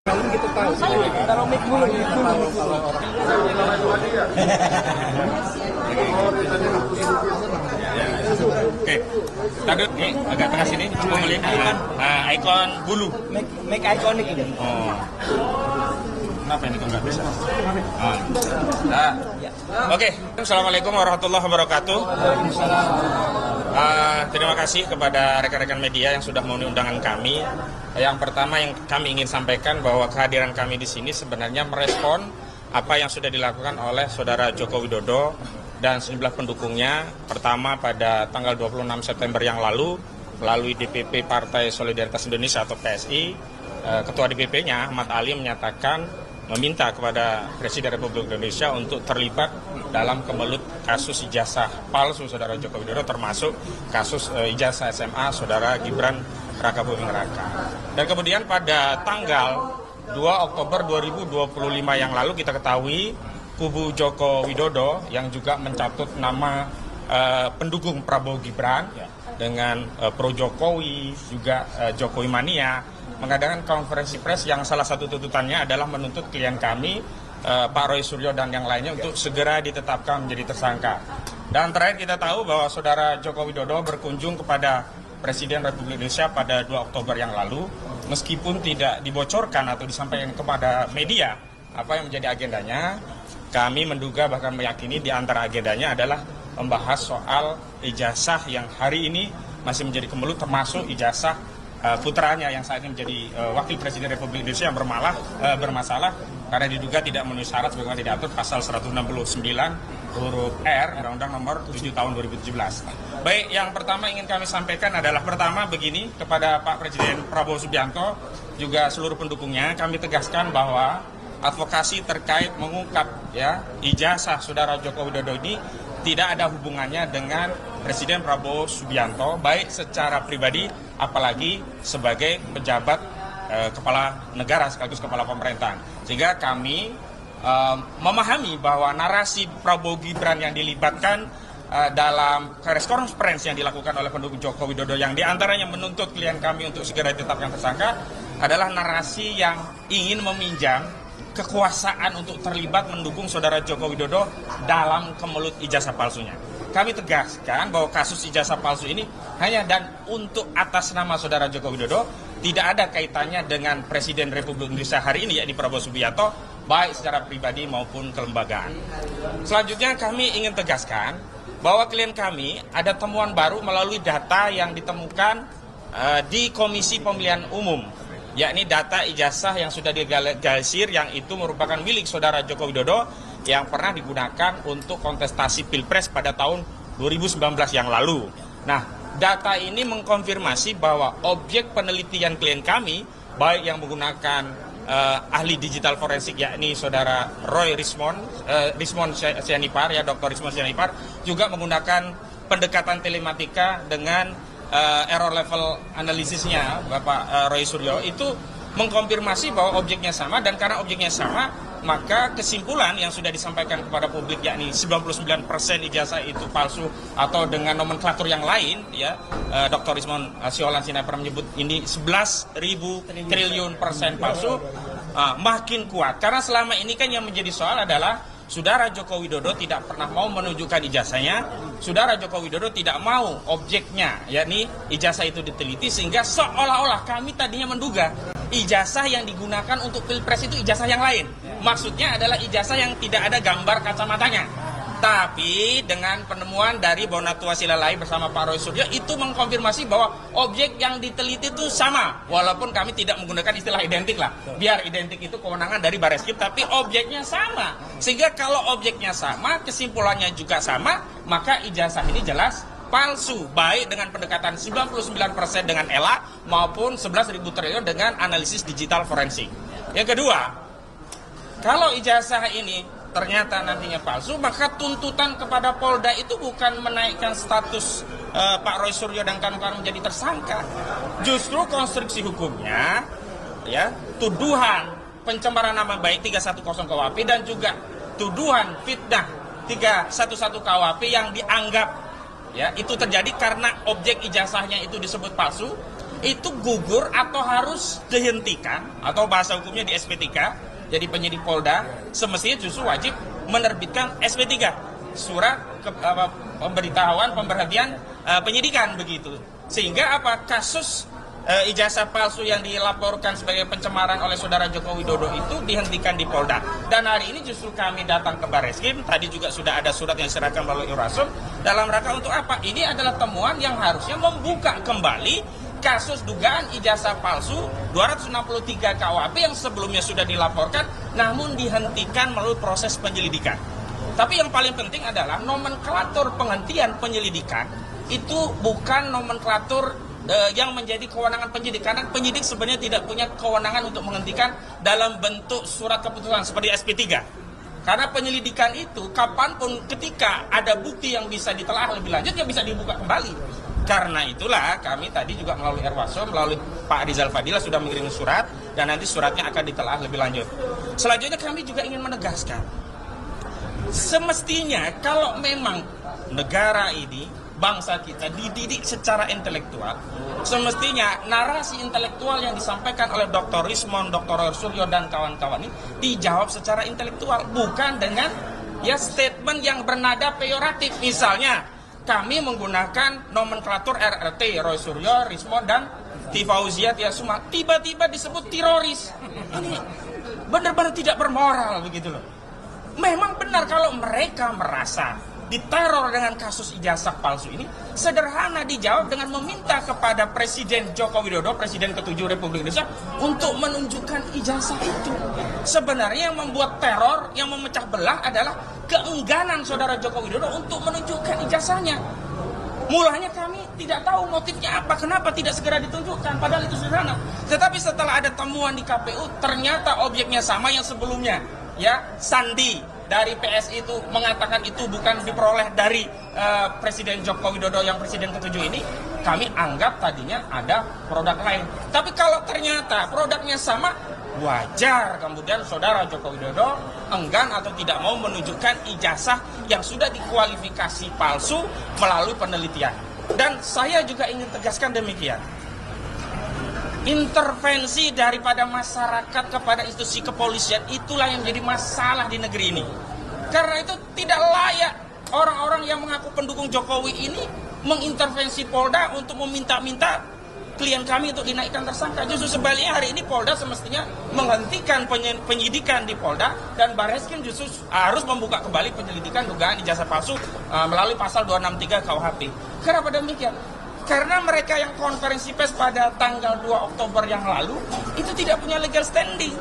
Kalau kita tahu, Taruh mic dulu. Oke, tadi nih agak tengah sini, coba melihat ikon bulu. Make ikonik ini. Oh, kenapa ini kok nggak bisa? Oke, assalamualaikum warahmatullahi wabarakatuh. Terima kasih kepada rekan-rekan media yang sudah memenuhi undangan kami. Yang pertama yang kami ingin sampaikan bahwa kehadiran kami di sini sebenarnya merespon apa yang sudah dilakukan oleh Saudara Joko Widodo dan sejumlah pendukungnya. Pertama pada tanggal 26 September yang lalu melalui DPP Partai Solidaritas Indonesia atau PSI, Ketua DPP-nya Ahmad Ali menyatakan meminta kepada Presiden Republik Indonesia untuk terlibat dalam kemelut kasus ijazah palsu Saudara Joko Widodo, termasuk kasus ijazah SMA Saudara Gibran Raka Buming Raka. Dan kemudian pada tanggal 2 Oktober 2025 yang lalu kita ketahui kubu Joko Widodo yang juga mencatut nama pendukung Prabowo Gibran dengan pro Jokowi, juga Jokowi Mania, mengadakan konferensi pers yang salah satu tuntutannya adalah menuntut klien kami, Pak Roy Suryo dan yang lainnya untuk segera ditetapkan menjadi tersangka. Dan terakhir kita tahu bahwa Saudara Joko Widodo berkunjung kepada Presiden Republik Indonesia pada 2 Oktober yang lalu, meskipun tidak dibocorkan atau disampaikan kepada media apa yang menjadi agendanya, kami menduga bahkan meyakini di antara agendanya adalah membahas soal ijazah yang hari ini masih menjadi kemelut, termasuk ijazah putranya yang saat ini menjadi Wakil Presiden Republik Indonesia yang bermasalah karena diduga tidak memenuhi syarat sebagaimana diatur pasal 169 huruf R Undang-Undang Nomor 7 Tahun 2017. Baik, yang pertama ingin kami sampaikan adalah pertama begini kepada Pak Presiden Prabowo Subianto juga seluruh pendukungnya, kami tegaskan bahwa advokasi terkait mengungkap ijazah Saudara Joko Widodo ini tidak ada hubungannya dengan Presiden Prabowo Subianto, baik secara pribadi apalagi sebagai pejabat kepala negara sekaligus kepala pemerintahan. Sehingga kami memahami bahwa narasi Prabowo Gibran yang dilibatkan dalam press conference yang dilakukan oleh pendukung Joko Widodo yang diantaranya menuntut klien kami untuk segera ditetapkan tersangka adalah narasi yang ingin meminjam kekuasaan untuk terlibat mendukung Saudara Joko Widodo dalam kemelut ijazah palsunya. Kami tegaskan bahwa kasus ijazah palsu ini hanya dan untuk atas nama Saudara Joko Widodo, tidak ada kaitannya dengan Presiden Republik Indonesia hari ini, yakni Prabowo Subianto, baik secara pribadi maupun kelembagaan. Selanjutnya kami ingin tegaskan bahwa klien kami ada temuan baru melalui data yang ditemukan di Komisi Pemilihan Umum, yakni data ijazah yang sudah dilegalisir yang itu merupakan milik Saudara Joko Widodo yang pernah digunakan untuk kontestasi Pilpres pada tahun 2019 yang lalu. Nah, data ini mengkonfirmasi bahwa objek penelitian klien kami, baik yang menggunakan ahli digital forensik yakni Saudara Roy Rismond Sianipar, Dr. Rismond Sianipar, juga menggunakan pendekatan telematika dengan error level analisisnya Bapak Roy Suryo, itu mengkonfirmasi bahwa objeknya sama, dan karena objeknya sama maka kesimpulan yang sudah disampaikan kepada publik yakni 99% ijazah itu palsu atau dengan nomenklatur yang lain Dr. Rismond Sianipar menyebut ini 11.000 triliun persen palsu, makin kuat karena selama ini kan yang menjadi soal adalah Saudara Joko Widodo tidak pernah mau menunjukkan ijazahnya, Saudara Joko Widodo tidak mau objeknya, yakni ijazah itu diteliti, sehingga seolah-olah kami tadinya menduga ijazah yang digunakan untuk Pilpres itu ijazah yang lain. Maksudnya adalah ijazah yang tidak ada gambar kacamatanya. Tapi dengan penemuan dari Bonatua Silalai bersama Pak Roy Suryo itu mengkonfirmasi bahwa objek yang diteliti itu sama. Walaupun kami tidak menggunakan istilah identik lah. Biar identik itu kewenangan dari Bareskrim, tapi objeknya sama. Sehingga kalau objeknya sama, kesimpulannya juga sama, maka ijazah ini jelas palsu. Baik dengan pendekatan 99% dengan ELA maupun 11.000 triliun dengan analisis digital forensik. Yang kedua, kalau ijazah ini ternyata nantinya palsu, maka tuntutan kepada Polda itu bukan menaikkan status Pak Roy Suryo dan kawan-kawan menjadi tersangka. Justru konstruksi hukumnya, tuduhan pencemaran nama baik 310 KUHP dan juga tuduhan fitnah 311 KUHP yang dianggap itu terjadi karena objek ijazahnya itu disebut palsu. itu gugur atau harus dihentikan, atau bahasa hukumnya di SP3. Jadi penyidik Polda semestinya justru wajib menerbitkan SP3, surat pemberitahuan pemberhentian penyidikan begitu. Sehingga apa, kasus ijazah palsu yang dilaporkan sebagai pencemaran oleh saudara Joko Widodo itu dihentikan di Polda. Dan hari ini justru kami datang ke Barreskrim, tadi juga sudah ada surat yang diserahkan melalui Irwasum, dalam rangka untuk apa? Ini adalah temuan yang harusnya membuka kembali kasus dugaan ijazah palsu 263 KUHP yang sebelumnya sudah dilaporkan namun dihentikan melalui proses penyelidikan. Tapi yang paling penting adalah nomenklatur penghentian penyelidikan itu bukan nomenklatur yang menjadi kewenangan penyidik, karena penyidik sebenarnya tidak punya kewenangan untuk menghentikan dalam bentuk surat keputusan seperti SP3. Karena penyelidikan itu kapanpun ketika ada bukti yang bisa ditelaah lebih lanjut ya bisa dibuka kembali. Karena itulah kami tadi juga melalui Irwasum, melalui Pak Rizal Fadila sudah mengirim surat dan nanti suratnya akan ditelaah lebih lanjut. Selanjutnya kami juga ingin menegaskan, semestinya kalau memang negara ini, bangsa kita dididik secara intelektual, semestinya narasi intelektual yang disampaikan oleh Dr. Rismon, Dr. Suryo dan kawan-kawan ini dijawab secara intelektual, bukan dengan ya statement yang bernada peyoratif. Misalnya kami menggunakan nomenklatur RRT, Roy Suryo, Rismon dan Tifauzia Tiasuma, tiba-tiba disebut teroris. Ini benar-benar tidak bermoral begitu loh. Memang benar kalau mereka merasa diteror dengan kasus ijazah palsu ini, sederhana dijawab dengan meminta kepada Presiden Joko Widodo, Presiden ke-7 Republik Indonesia, untuk menunjukkan ijazah itu. Sebenarnya yang membuat teror, yang memecah belah adalah keengganan saudara Joko Widodo untuk menunjukkan ijazahnya. Mulanya kami tidak tahu motifnya apa, kenapa tidak segera ditunjukkan, padahal itu sederhana. Tetapi setelah ada temuan di KPU, ternyata objeknya sama yang sebelumnya. Ya, Sandi dari PSI itu mengatakan itu bukan diperoleh dari Presiden Joko Widodo yang Presiden ke-7 ini, kami anggap tadinya ada produk lain. Tapi kalau ternyata produknya sama, wajar kemudian saudara Joko Widodo enggan atau tidak mau menunjukkan ijazah yang sudah dikualifikasi palsu melalui penelitian. Dan saya juga ingin tegaskan demikian, intervensi daripada masyarakat kepada institusi kepolisian itulah yang menjadi masalah di negeri ini. Karena itu tidak layak orang-orang yang mengaku pendukung Jokowi ini mengintervensi Polda untuk meminta-minta klien kami untuk dinaikkan tersangka. Justru sebaliknya hari ini Polda semestinya menghentikan penyidikan di Polda dan Barreskrim justru harus membuka kembali penyelidikan dugaan ijazah palsu melalui pasal 263 KUHP. Kenapa demikian? Karena mereka yang konferensi pers pada tanggal 2 Oktober yang lalu itu tidak punya legal standing.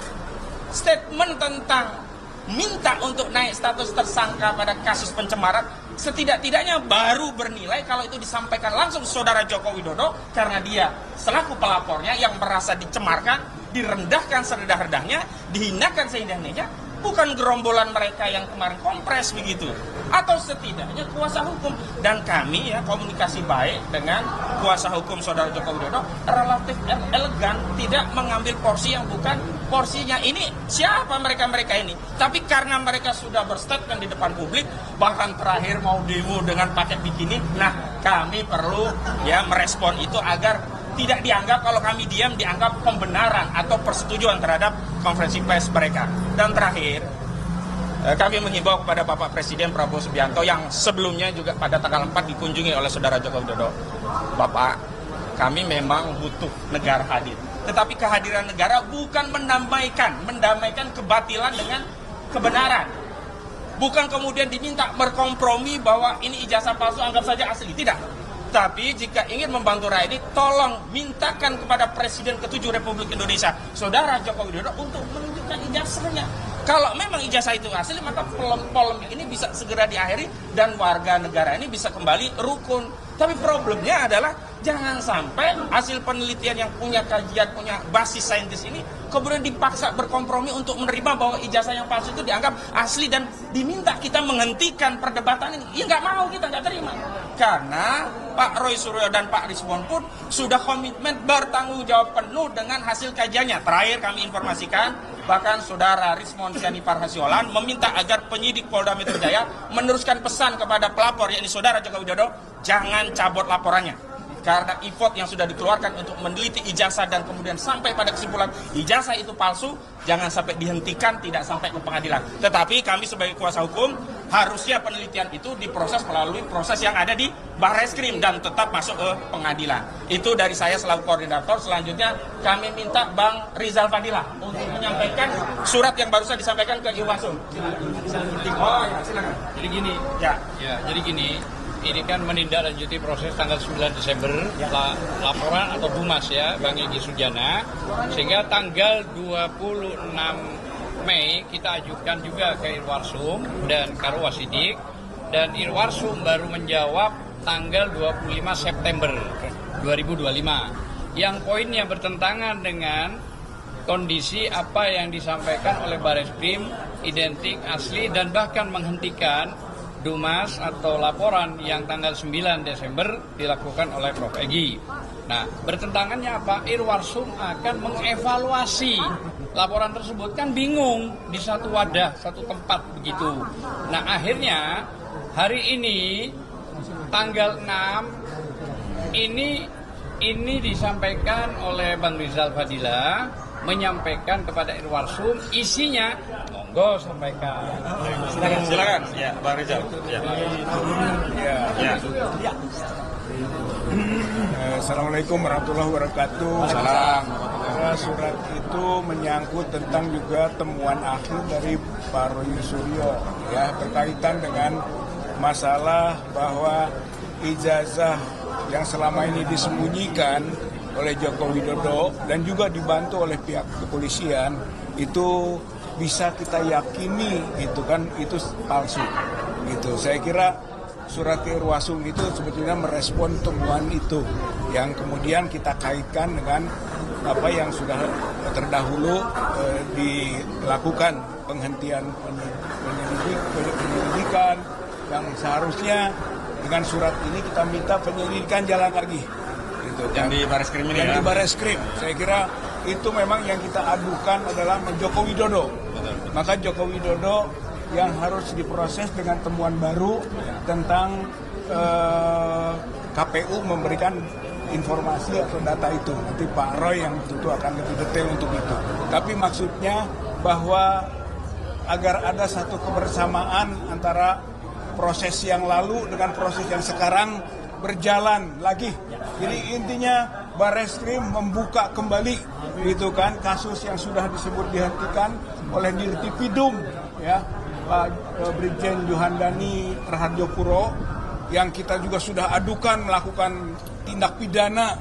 Statement tentang minta untuk naik status tersangka pada kasus pencemaran setidak-tidaknya baru bernilai kalau itu disampaikan langsung saudara Joko Widodo, karena dia selaku pelapornya yang merasa dicemarkan, direndahkan serendah-rendahnya, dihinakan seindah-indahnya, bukan gerombolan mereka yang kemarin kompres begitu, atau setidaknya kuasa hukum. Dan kami ya komunikasi baik dengan kuasa hukum saudara Joko Widodo, relatif elegan, tidak mengambil porsi yang bukan porsinya. Ini siapa mereka-mereka ini? Tapi karena mereka sudah berstatement di depan publik, bahkan terakhir mau demo dengan paket bikini, nah kami perlu ya merespon itu agar tidak dianggap kalau kami diam dianggap pembenaran atau persetujuan terhadap konferensi pers mereka. Dan terakhir, kami menghimbau kepada Bapak Presiden Prabowo Subianto yang sebelumnya juga pada tanggal 4 dikunjungi oleh saudara Joko Widodo. Bapak, kami memang butuh negara hadir. Tetapi kehadiran negara bukan mendamaikan kebatilan dengan kebenaran. Bukan kemudian diminta berkompromi bahwa ini ijazah palsu anggap saja asli. Tidak. Tapi jika ingin membantu rakyat ini, tolong mintakan kepada Presiden ke-7 Republik Indonesia, saudara Joko Widodo, untuk menunjukkan ijazahnya. Kalau memang ijazah itu asli, maka polemik ini bisa segera diakhiri dan warga negara ini bisa kembali rukun. Tapi problemnya adalah jangan sampai hasil penelitian yang punya kajian, punya basis saintis ini kemudian dipaksa berkompromi untuk menerima bahwa ijazah yang palsu itu dianggap asli dan diminta kita menghentikan perdebatan ini. Ya nggak mau, kita nggak terima. Karena Pak Roy Suryo dan Pak Rismon pun sudah komitmen bertanggung jawab penuh dengan hasil kajiannya. Terakhir kami informasikan, bahkan saudara Rismon Syani Parhasiolan meminta agar penyidik Polda Metro Jaya meneruskan pesan kepada pelapor, yakni saudara Joko Widodo, jangan cabut laporannya. karena effort yang sudah dikeluarkan untuk meneliti ijazah dan kemudian sampai pada kesimpulan ijazah itu palsu, jangan sampai dihentikan, tidak sampai ke pengadilan. Tetapi kami sebagai kuasa hukum, harusnya penelitian itu diproses melalui proses yang ada di Barreskrim dan tetap masuk ke pengadilan. Itu dari saya selaku koordinator. Selanjutnya kami minta Bang Rizal Fadilah untuk menyampaikan surat yang barusan disampaikan ke Irwasum. Oh ya, silakan. Jadi gini, Ya. jadi gini, ini kan menindaklanjuti proses tanggal 9 Desember laporan atau Dumas ya Bang Egy Sujana, sehingga tanggal 26 Mei kita ajukan juga ke Irwarsum dan Karo Wasidik, dan Irwarsum baru menjawab tanggal 25 September 2025 yang poinnya bertentangan dengan kondisi apa yang disampaikan oleh Barreskrim, identik, asli, dan bahkan menghentikan Dumas atau laporan yang tanggal 9 Desember dilakukan oleh Prof. Egy. Nah, bertentangannya apa? Irwarsum akan mengevaluasi laporan tersebut, kan bingung di satu wadah, satu tempat begitu. Nah, akhirnya hari ini tanggal 6 ini disampaikan oleh Bang Rizal Fadilah, menyampaikan kepada Irwarsum, isinya monggo sampaikan. Silakan. Ya, Bang Rizal. Ya. Assalamualaikum warahmatullahi wabarakatuh. Salam. Surat itu menyangkut tentang juga temuan akhir dari Pak Roy Suryo ya, berkaitan dengan masalah bahwa ijazah yang selama ini disembunyikan oleh Joko Widodo dan juga dibantu oleh pihak kepolisian itu bisa kita yakini itu palsu gitu. Saya kira surat ke Irwasum itu sebetulnya merespon temuan itu yang kemudian kita kaitkan dengan apa yang sudah terdahulu dilakukan penghentian penyelidikan yang seharusnya dengan surat ini kita minta penyelidikan jalan lagi. Gitu. Yang di Barreskrim ini yang ya? di Barreskrim. Saya kira itu memang yang kita adukan adalah Joko Widodo. Maka Joko Widodo yang harus diproses dengan temuan baru tentang KPU memberikan informasi atau data itu. Nanti Pak Roy yang tentu akan lebih detail untuk itu. Tapi maksudnya bahwa agar ada satu kebersamaan antara proses yang lalu dengan proses yang sekarang berjalan lagi. Jadi intinya Barreskrim membuka kembali gitu kan kasus yang sudah disebut dihentikan oleh Dirtipidum ya Pak Brigjen Johandani Rahardjopuro yang kita juga sudah adukan melakukan tindak pidana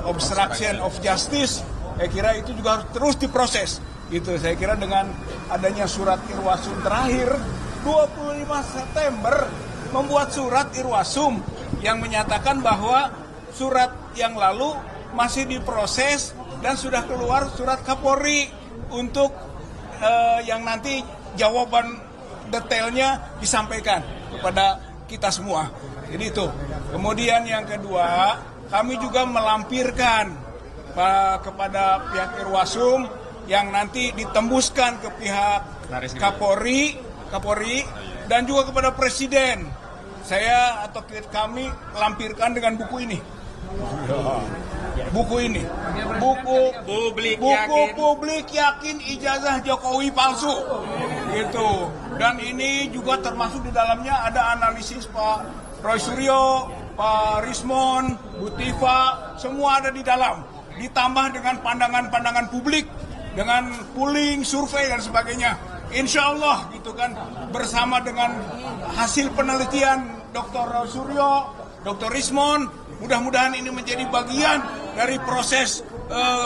obstruction of justice. Saya kira itu juga harus terus diproses. Gitu. Saya kira dengan adanya surat Irwasum terakhir 25 September membuat surat Irwasum yang menyatakan bahwa surat yang lalu masih diproses dan sudah keluar surat Kapolri untuk yang nanti jawaban detailnya disampaikan kepada kita semua. Jadi itu. Kemudian yang kedua, kami juga melampirkan kepada pihak Irwasum yang nanti ditembuskan ke pihak Kapolri dan juga kepada Presiden. Saya atau kami lampirkan dengan buku ini. Buku publik yakin ijazah Jokowi palsu. Gitu. Dan ini juga termasuk di dalamnya ada analisis Pak Roy Suryo, Pak Rismon, Bu Tifa, semua ada di dalam. Ditambah dengan pandangan-pandangan publik, dengan polling, survei dan sebagainya. Insya Allah gitu kan bersama dengan hasil penelitian Dr. Suryo, Dr. Rismon, mudah-mudahan ini menjadi bagian dari proses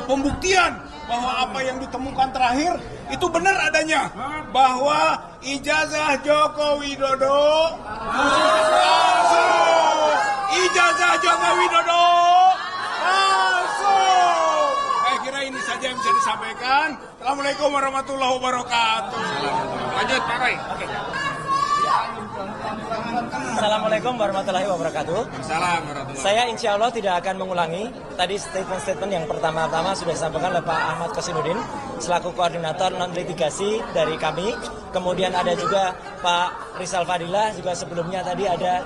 pembuktian bahwa apa yang ditemukan terakhir itu benar adanya, bahwa ijazah Joko Widodo palsu. Ijazah Joko Widodo palsu. Saya kira ini saja yang bisa disampaikan. Assalamualaikum warahmatullahi wabarakatuh. Lanjut Pak Roy. Assalamualaikum warahmatullahi wabarakatuh. Salam warahmatullahi. Saya insya Allah tidak akan mengulangi tadi statement-statement yang pertama-tama sudah disampaikan oleh Pak Ahmad Kosinudin selaku koordinator non litigasi dari kami. Kemudian ada juga Pak Rizal Fadilah, juga sebelumnya tadi ada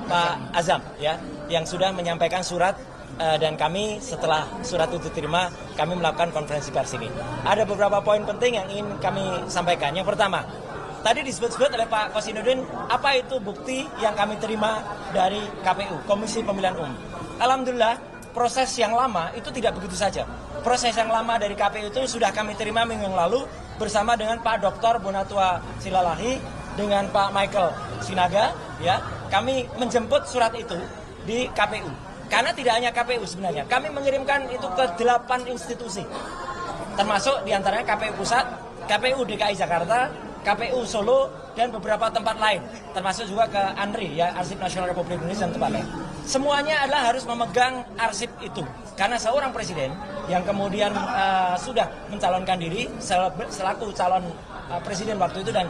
Pak Azam ya. yang sudah menyampaikan surat dan kami setelah surat itu diterima, kami melakukan konferensi pers ini. Ada beberapa poin penting yang ingin kami sampaikan. Yang pertama, tadi disebut-sebut oleh Pak Kosinudin, apa itu bukti yang kami terima dari KPU, Komisi Pemilihan Umum. Alhamdulillah, proses yang lama itu tidak begitu saja. Proses yang lama dari KPU itu sudah kami terima minggu yang lalu bersama dengan Pak Dr. Bonatua Silalahi, dengan Pak Michael Sinaga, ya. Kami menjemput surat itu di KPU. Karena tidak hanya KPU sebenarnya, kami mengirimkan itu ke 8 institusi. Termasuk diantaranya KPU Pusat, KPU DKI Jakarta, KPU Solo, dan beberapa tempat lain. Termasuk juga ke ANRI, ya, Arsip Nasional Republik Indonesia, dan tempat lain. Semuanya adalah harus memegang arsip itu. Karena seorang presiden yang kemudian sudah mencalonkan diri selaku calon presiden waktu itu dan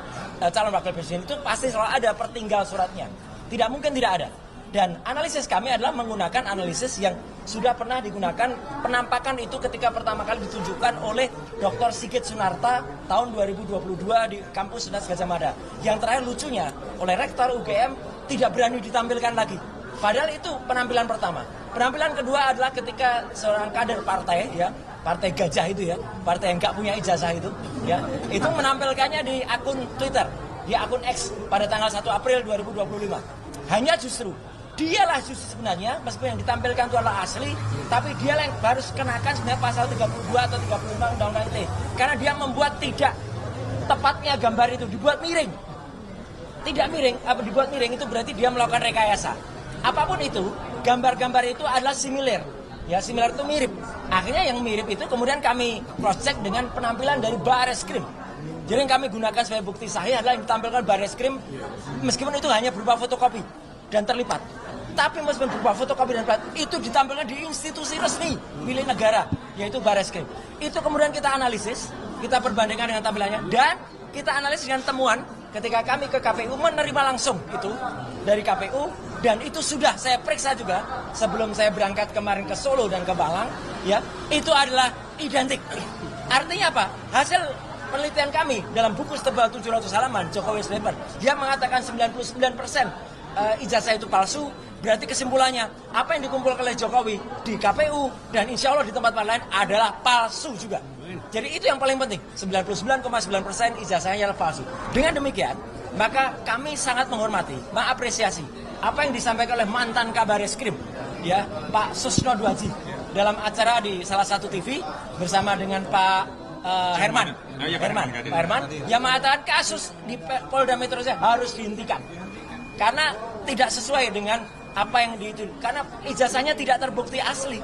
calon wakil presiden itu pasti selalu ada pertinggal suratnya. Tidak mungkin tidak ada. Dan analisis kami adalah menggunakan analisis yang sudah pernah digunakan, penampakan itu ketika pertama kali ditunjukkan oleh Dr. Sigit Sunarta tahun 2022 di kampus Unas Gajah Mada. Yang terakhir lucunya, oleh Rektor UGM tidak berani ditampilkan lagi. Padahal itu penampilan pertama. Penampilan kedua adalah ketika seorang kader partai, ya, partai gajah itu, ya, partai yang nggak punya ijazah itu, ya, itu menampilkannya di akun Twitter, di akun X pada tanggal 1 April 2025. Hanya justru dialah justru sebenarnya, meskipun yang ditampilkan itu adalah asli, tapi dialah yang harus kenakan sebenarnya pasal 32 atau 35 Undang-Undang ITE. Karena dia membuat tidak tepatnya gambar itu dibuat miring. Tidak miring, apa dibuat miring itu berarti dia melakukan rekayasa. Apapun itu, gambar-gambar itu adalah similar. Ya, similar itu mirip. Akhirnya yang mirip itu kemudian kami cross-check dengan penampilan dari Barreskrim. Jadi yang kami gunakan sebagai bukti sahih adalah yang ditampilkan Barreskrim, meskipun itu hanya berupa fotokopi dan terlipat. Tapi meskipun berupa fotokopi dan terlipat, itu ditampilkan di institusi resmi milik negara, yaitu Barreskrim. Itu kemudian kita analisis, kita perbandingkan dengan tampilannya, dan kita analisis dengan temuan ketika kami ke KPU menerima langsung itu dari KPU, dan itu sudah saya periksa juga sebelum saya berangkat kemarin ke Solo dan ke Malang, ya, itu adalah identik. Artinya apa? Hasil penelitian kami dalam buku setebal 700 halaman Jokowi's Paper, dia mengatakan 99% ijazah itu palsu. Berarti kesimpulannya, apa yang dikumpulkan oleh Jokowi di KPU dan insya Allah di tempat lain adalah palsu juga. Jadi itu yang paling penting, 99,9% ijazahnya adalah palsu. Dengan demikian, maka kami sangat menghormati, mengapresiasi apa yang disampaikan oleh mantan Kabar Eskrim, ya, Pak Susno Dwaji, dalam acara di salah satu TV bersama dengan Pak Herman, yang mengatakan kasus di Polda Metro Jaya harus dihentikan karena tidak sesuai dengan apa yang karena ijazahnya tidak terbukti asli.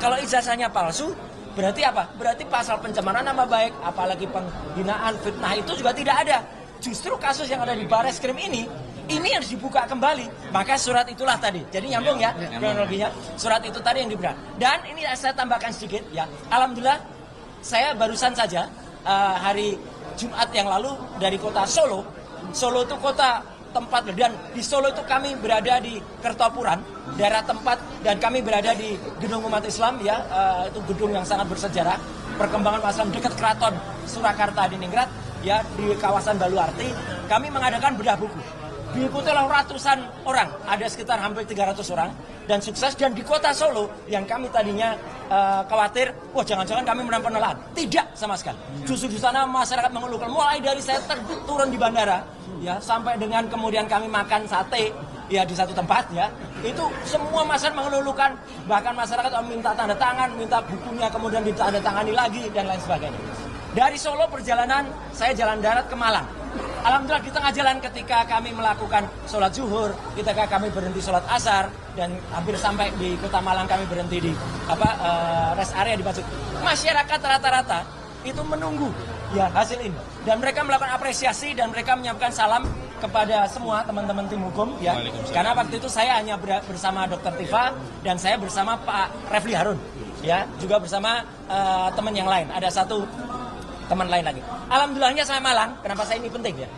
Kalau ijazahnya palsu, berarti apa? Berarti pasal pencemaran nama baik, apalagi penghinaan, fitnah itu juga tidak ada. Justru kasus yang ada di Barreskrim ini harus dibuka kembali. Maka surat itulah tadi. Jadi nyambung ya kronologinya. Surat itu tadi yang diberikan. Dan ini saya tambahkan sedikit ya. Alhamdulillah saya barusan saja hari Jumat yang lalu dari kota Solo. Solo itu kota tempat, dan di Solo itu kami berada di Kertopuran, daerah tempat, dan kami berada di Gedung Umat Islam, ya, itu gedung yang sangat bersejarah, perkembangan umat Islam dekat Keraton Surakarta di Ningrat, ya, di kawasan Baluarti. Kami mengadakan bedah buku, diikuti oleh ratusan orang, ada sekitar hampir 300 orang, dan sukses. Dan di kota Solo yang kami tadinya khawatir, wah jangan-jangan kami menang penolakan, tidak sama sekali. Justru di sana masyarakat mengeluhkan, mulai dari saya turun di bandara, ya, sampai dengan kemudian kami makan sate, ya, di satu tempat, ya, itu semua masyarakat mengeluhkan, bahkan masyarakat minta tanda tangan, minta bukunya kemudian ditandatangani lagi dan lain sebagainya. Dari Solo perjalanan saya jalan darat ke Malang. Alhamdulillah di tengah jalan ketika kami melakukan sholat zuhur, ketika kami berhenti sholat asar, dan hampir sampai di kota Malang kami berhenti di rest area di Batu. Masyarakat rata-rata itu menunggu, ya, hasil ini, dan mereka melakukan apresiasi dan mereka menyampaikan salam kepada semua teman-teman tim hukum, ya. Karena waktu itu saya hanya bersama Dr. Tifa dan saya bersama Pak Refli Harun, ya, juga bersama teman yang lain. Ada satu teman lain lagi. Alhamdulillahnya saya Malang. Kenapa saya ini penting, ya?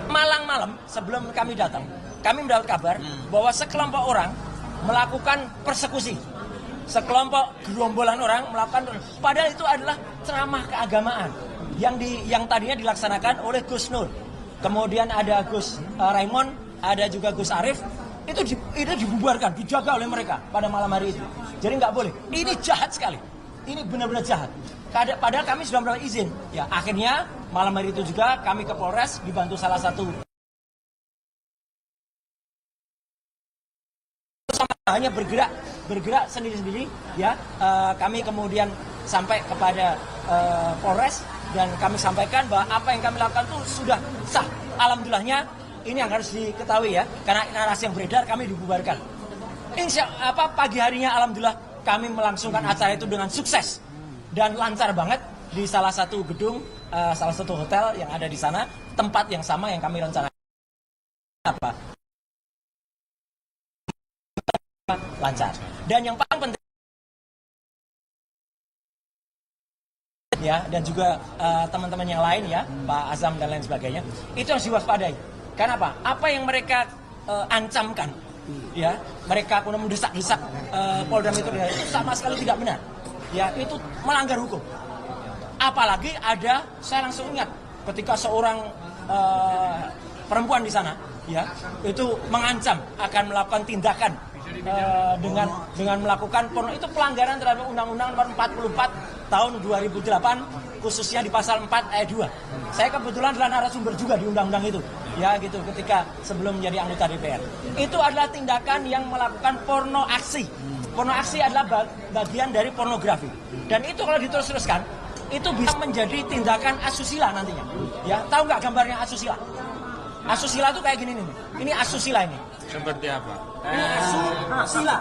Malang malam sebelum kami datang, kami mendapat kabar bahwa sekelompok orang melakukan persekusi. Sekelompok gerombolan orang melakukan, padahal itu adalah ceramah keagamaan yang tadinya dilaksanakan oleh Gus Nur. Kemudian ada Gus Raimon, ada juga Gus Arif, itu dibubarkan, dijaga oleh mereka pada malam hari itu. Jadi nggak boleh. Ini jahat sekali. Ini benar-benar jahat. Padahal kami sudah mendapat izin. Ya, akhirnya malam hari itu juga kami ke Polres dibantu salah satu. Hanya bergerak sendiri-sendiri. Ya, kami kemudian sampai kepada Polres dan kami sampaikan bahwa apa yang kami lakukan itu sudah sah. Alhamdulillahnya. Ini yang harus diketahui ya, karena narasi yang beredar kami dibubarkan. Pagi harinya alhamdulillah kami melangsungkan acara itu dengan sukses dan lancar banget di salah satu gedung, salah satu hotel yang ada di sana, tempat yang sama yang kami rencanakan. Lancar. Dan yang paling penting ya, dan juga teman-teman yang lain ya, Pak Azam dan lain sebagainya, itu harus diwaspadai. Kenapa? Apa yang mereka ancamkan, ya, mereka kemudian mendesak-desak Polda Metro Jaya itu sama sekali tidak benar. Ya, itu melanggar hukum. Apalagi saya langsung ingat ketika seorang perempuan di sana, ya, itu mengancam akan melakukan tindakan dengan melakukan porno. Itu pelanggaran terhadap Undang-Undang Nomor 44 tahun 2008, khususnya di pasal 4 ayat 2. Saya kebetulan adalah narasumber juga di undang-undang itu. Ya gitu, ketika sebelum menjadi anggota DPR. Itu adalah tindakan yang melakukan porno aksi. Porno aksi adalah bagian dari pornografi. Dan itu kalau diterus-teruskan, itu bisa menjadi tindakan asusila nantinya. Ya, tahu nggak gambarnya asusila? Asusila itu kayak gini nih. Ini asusila ini. Seperti apa? Ini asusila.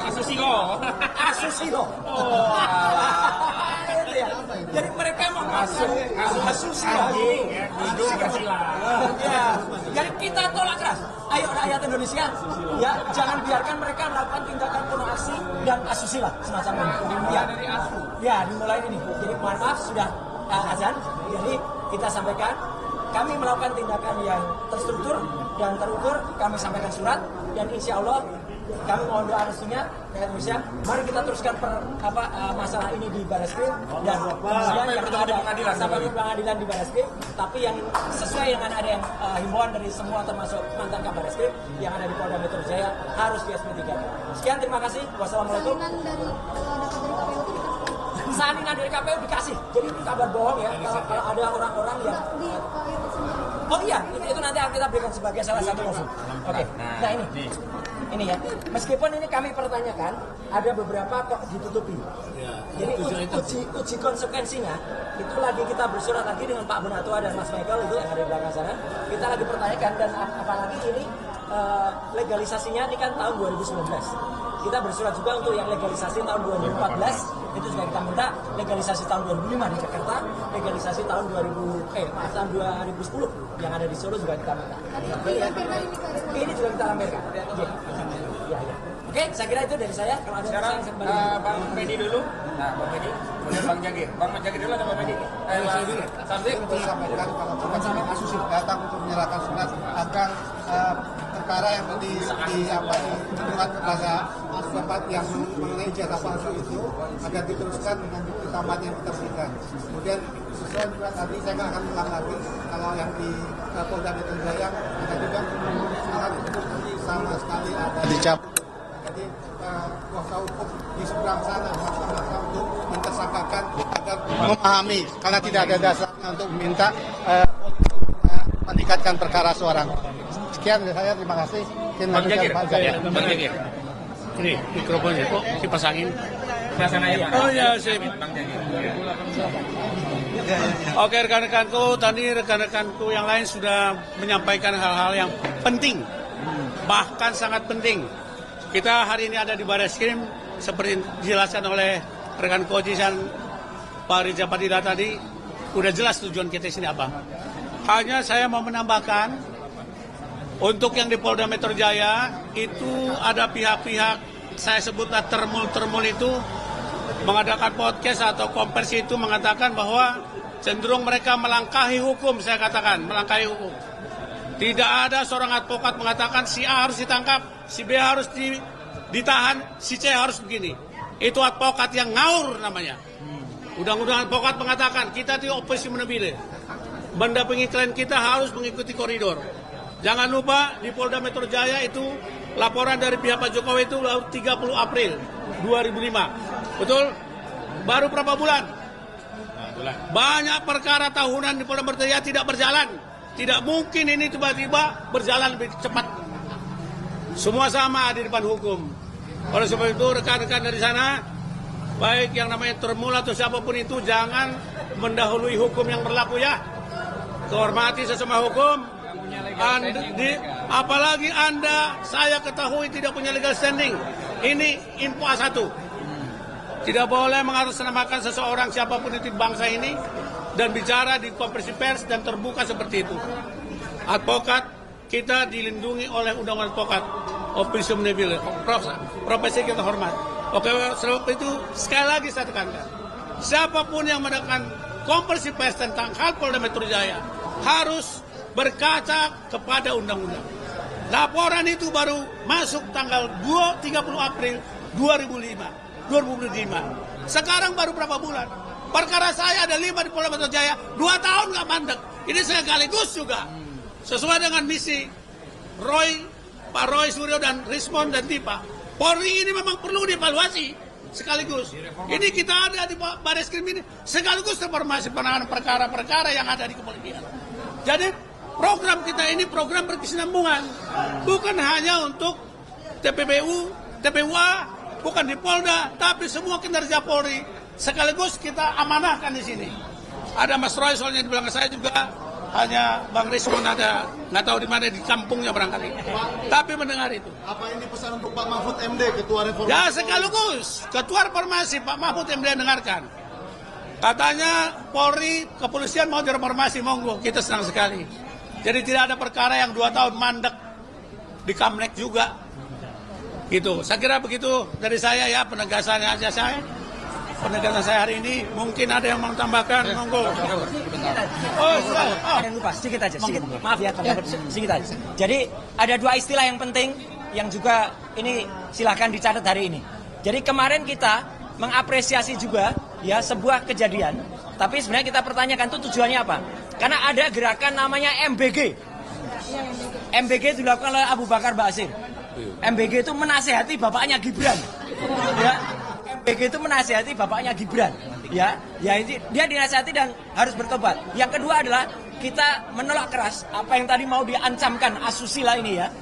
Asusilo. Asusilo. Itu ya. Jadi mereka mau asusila. Ya. Jadi kita tolak keras. Ayo rakyat Indonesia, ya jangan biarkan mereka melakukan tindakan porno aksi dan asusila semacam ini. Ya, ya dimulai ini. Jadi mohon maaf sudah azan. Jadi kita sampaikan. Kami melakukan tindakan yang terstruktur dan terukur. Kami sampaikan surat dan insya Allah kami mohon doa restunya rakyat Indonesia. Mari kita teruskan masalah ini di Barreskrim dan kemudian yang ada sampai di pengadilan di Barreskrim. Tapi yang sesuai dengan ada yang himbauan dari semua termasuk mantan Kabar Reskrim yang ada di Polda Metro Jaya harus di SP3. Sekian, terima kasih. Wassalamualaikum. Salinan dari KPU dikasih. Jadi itu kabar bohong ya. Kalau ada orang-orang yang oh iya, itu nanti akan kita berikan sebagai salah satu opsi. Oke. Nah ini ya. Meskipun ini kami pertanyakan, ada beberapa kok ditutupi. Jadi uji konsekuensinya itu lagi kita bersurat lagi dengan Pak Benatua dan Mas Michael itu yang ada di belakang sana. Kita lagi pertanyakan dan apalagi ini legalisasinya ini kan tahun 2019. Kita bersurat juga untuk yang legalisasi tahun 2014, itu sudah kita minta. Legalisasi tahun 2005 di Jakarta, legalisasi tahun 2010 yang ada di Solo juga kita minta. Ini juga kita lampirkan. Ya. Oke, saya kira itu dari saya. Kalau ada sekarang Bang Medi dulu. Nah, Bang Medi, kemudian Bang Jagir. Bang Jagir dulu atau Bang Medi? Saya dulu. Untuk sampaikan kalau teman-teman Asusila datang untuk menyerahkan surat agar perkara yang dibuat kepada tempat yang mengenai ijazah palsu itu agar diteruskan dengan bukti tambahan yang kita berikan. Kemudian sesuai juga tadi saya nggak akan ulang lagi kalau yang di Polda Metro Jaya ada juga salah disebut sama sekali ada dicabut. Jadi kuasa hukum di seberang sana masa untuk mentersangkakan agar memahami karena tidak ada dasarnya untuk meminta meningkatkan perkara seorang. Sekian dari saya, terima kasih. Bang Jagir. Bang Jagir. Ini mikrofonnya kok dipasangin. Sana ya, Pak. Oh ya, sip. Bang Jagir. Oke, rekan-rekanku, tadi rekan-rekanku yang lain sudah menyampaikan hal-hal yang penting. Bahkan sangat penting. Kita hari ini ada di Barreskrim seperti dijelaskan oleh rekan Koji dan Pak Riza Padilla tadi, udah jelas tujuan kita sini apa. Hanya saya mau menambahkan untuk yang di Polda Metro Jaya itu ada pihak-pihak saya sebutlah termul itu mengadakan podcast atau konversi itu mengatakan bahwa cenderung mereka melangkahi hukum, saya katakan melangkahi hukum. Tidak ada seorang advokat mengatakan si A harus ditangkap, si B harus ditahan, si C harus begini. Itu advokat yang ngawur namanya. Undang-undang advokat mengatakan kita di oposisi menebile. Mendampingi klien kita harus mengikuti koridor. Jangan lupa di Polda Metro Jaya itu laporan dari pihak Pak Jokowi itu 30 April 2005. Betul? Baru berapa bulan? Banyak perkara tahunan di Polda Metro Jaya tidak berjalan. Tidak mungkin ini tiba-tiba berjalan lebih cepat. Semua sama di depan hukum. Oleh sebab itu rekan-rekan dari sana, baik yang namanya termula atau siapapun itu, jangan mendahului hukum yang berlaku ya. Kehormati sesama hukum. Apalagi Anda, saya ketahui tidak punya legal standing. Ini info A1. Tidak boleh mengatasnamakan seseorang siapapun itu di bangsa ini dan bicara di konferensi pers dan terbuka seperti itu. Advokat kita dilindungi oleh undang-undang advokat, officium civile, profesi kita hormat. Oke, sebab itu sekali lagi saya tekankan, siapapun yang mengadakan konferensi pers tentang hal Polda Metro Jaya harus berkaca kepada undang-undang. Laporan itu baru masuk tanggal 30 April 2005. Sekarang baru berapa bulan? Perkara saya ada 5 di Polda Metro Jaya, 2 tahun nggak mandek. Ini sekaligus juga sesuai dengan misi Pak Roy Suryo dan Rismon dan Tipa. Polri ini memang perlu dievaluasi sekaligus. Ini kita ada di Barreskrim ini sekaligus reformasi penanganan perkara-perkara yang ada di kepolisian. Jadi program kita ini program berkesinambungan, bukan hanya untuk TPBU, TPUA, bukan di Polda, tapi semua kinerja Polri sekaligus kita amanahkan di sini. Ada Mas Roy soalnya di belakang saya juga, hanya Bang Rismon ada, nggak tahu di mana, di kampungnya barangkali. Tapi mendengar itu. Apa ini pesan untuk Pak Mahfud MD, Ketua Reformasi? Ya sekaligus, Ketua Reformasi Pak Mahfud MD dengarkan. Katanya Polri, kepolisian mau direformasi, monggo, kita senang sekali. Jadi tidak ada perkara yang 2 tahun mandek di Kamlek juga. Gitu. Saya kira begitu dari saya ya, penegasannya aja saya. Penegasan saya hari ini, mungkin ada yang mau tambahkan, monggo. Ada lupa, sedikit aja, sedikit. Maaf ya, sedikit aja. Jadi ada 2 istilah yang penting yang juga ini silahkan dicatat hari ini. Jadi kemarin kita mengapresiasi juga ya sebuah kejadian, tapi sebenarnya kita pertanyakan itu tujuannya apa? Karena ada gerakan namanya MBG. MBG dilakukan oleh Abu Bakar Basir. MBG itu menasehati bapaknya Gibran. Ya. MBG itu menasihati bapaknya Gibran, ya ini dia dinasihati dan harus bertobat. Yang kedua adalah kita menolak keras apa yang tadi mau diancamkan asusila ini ya,